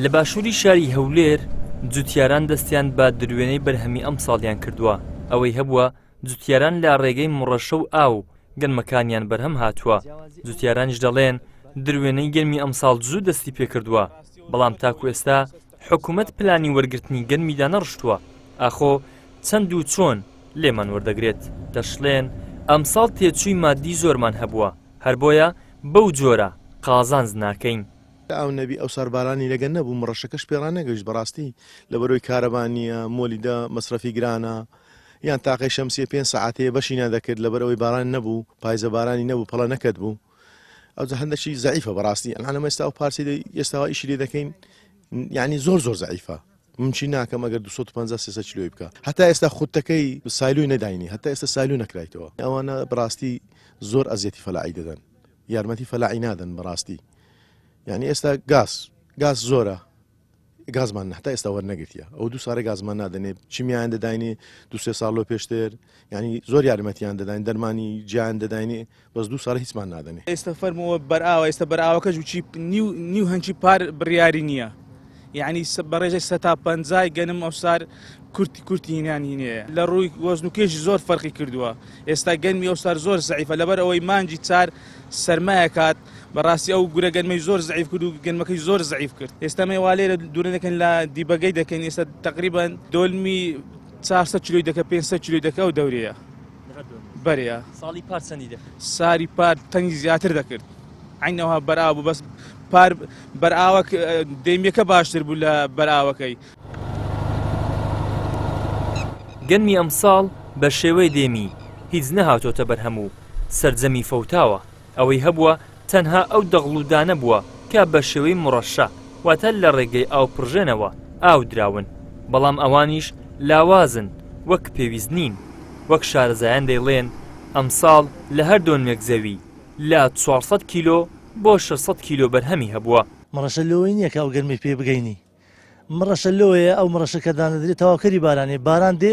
لە باشووری شاری هەولێر جوتیاران دەستیان بە دروێنەی بەرهەمی ئەم ساڵیان کردووە. ئەوەی هەبووە جوتیاران لە ڕێگەی مڕەشە و ئاو گەنمەکانیان بەرهەم هاتووە. جوتیارانیش دەڵێن دروێنەی گەرمی ئەمساڵ زوو دەستی پێکردووە، بەڵام تاکو ئێستا حکوومەت پلانی وەرگرتنی گەرمیدا نەڕشتووە. ئاخۆ چەند و چۆن لێمان وەردەگرێت. دەشڵێن ئەمساڵ تێچووی مادی زۆرمان هەبووە، هەر بۆیە بەو جۆرە قازانز ناکەین. ئەو نەبی ئەو سەربارانی لەگەن نەبوو، مڕەشەکەش پێڕان نەگەیشت بەڕاستی لەبەرەوەی کارەبانیە، مۆلیدا مەسرەفی گرانە، یان تاقەی شەمسیە 5 سەعاتەیە بەشی نادەکرد لەبەرەوەی باران نەبوو، پایزە بارانی نەبوو، پەڵە نەکەت بوو. ئەو هەندێکی زەعیفە بەڕاستی. ئەلانە ئێستا ئەو پارچەی ئێستاوا ئیشی لێ دەکەین، یعنی زۆر زەعیفە. ممچی ناکەم ئەگەر 250-300 کیلۆی بکە. هەتا ئێستا خوتەکەی سایلوی نەداینی، هەتا ئێستا سایلو نەکرایتەوە. ئەوانە بەڕاستی زۆر ئەزیەتی فەلاعی دەدەن، یارمەتی فەلاعی نادەن بەڕاستی. یعنی ئێستا گاز زۆرە، گازمان هەتا ئێستا وەرنەگرتیە. ئەو 2 ساڵی گازمان نادەنێ، چیمیان دەداینێ 2-3 ساڵ پێشتر، ینی زۆر یارمەتیان دەداین، دەرمانی جیان دەداینێ، بەس 2 ساڵ هیچمان نادەنێ. ئێستا فەرمەوە بەرئاوە، ئێستا بەرئاوەکەش وچی نیو هەنچی پار بڕیاری نییە، یعنی بەڕێژەی 150 گەنم ئەوسار کورتی هینانی نییە. لە ڕووی وەزن و کێشی زۆر فەرقی کردووە. ئێستا گەنمی ئەوسار زۆر زەعیفە، لەبەر ئەوەی مانجی چار سەرمایە کات، بەڕاستی ئەو گورە گەنمەی زۆر زەعیف کرد و گەنمەکەی زۆر زەعیف کرد. ئێستا مێوا لێرە دوورە دەکەن لە دیبەگەی دەکەن، ئێستا تقریبان دۆلمی 400 کیلۆی دەکە، 500 کیلۆی دەکە و دەورەیە بەرەیە. ساڵی پار چەندی دەکەن؟ ساری پار تەنی زیاتر دەکرد، عینەوە بەرئاو بوو، بەس پار بەرئاوە دەیمەکە باشتر بوو لە بەرئاوەکەی. گەنمی ئەمساڵ بە شێوەی دێمی هیچ نەهاتۆتە بەرهەموو، سەرجەمی فەوتاوە. ئەوەی هەبووە تەنها ئەو دەغڵودانە بووە کە بە شێوەی مڕەشە واتە لە ڕێگەی ئاو پڕژێنەوە ئاو دراون، بەڵام ئەوانیش لاوازن، وەک پێویست نین. وەک شارەزایان دەیڵێن ئەمساڵ لە هەر دۆنمێک زەوی لە 400 کیلۆ بۆ 600 کیلۆ بەرهەمی هەبووە. مڕەشە لەوەی نییە کە ئەو گەرمی پێ بگەینی، مڕەشە لەوەیە ئەو مڕەشەکە دانەدرێت تەواوکەری بارانێ، باران دێ،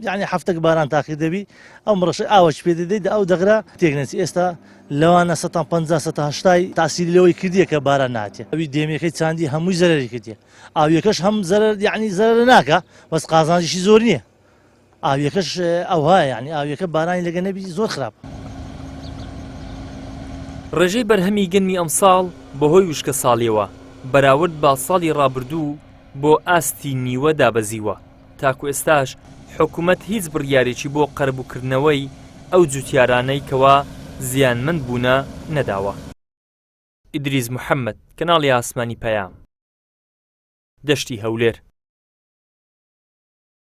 یعنی هەفتەك باران تاقی دەبی، ئەو مڕەشە ئاوەش پێ دەدەیت، ئەو دەغرا تێکنێتی. ئێستا لەوانە 150-180 تاسیری لەوەی کردیە کە باران ناتێ. ئەوی دێمەکەی چاندی هەمووی زەرری کردیە. ئاویەکەش هەم زەرر، یعنی زەرر ناکە، بەس قازانجیشی زۆر نییە. ئاویەکەش ئەوها، یعنی ئاویەکە بارانی لەگە نەبی زۆر خراپ. ڕێژەی بەرهەمی گەنمی ئەمساڵ بەهۆی وشکە ساڵیەوە بەراورد با ساڵی ڕابردوو بۆ ئاستی نیوە دابەزیوە. تاکو ئێستاش حکوومەت هیچ بڕیارێکی بۆ قەرەبووکردنەوەی ئەو جوتیارانەی کەوا زیانمەند بوونە نەداوە. ئیدریس محەممەد، کەناڵی ئاسمانی پەیام، دەشتی هەولێر.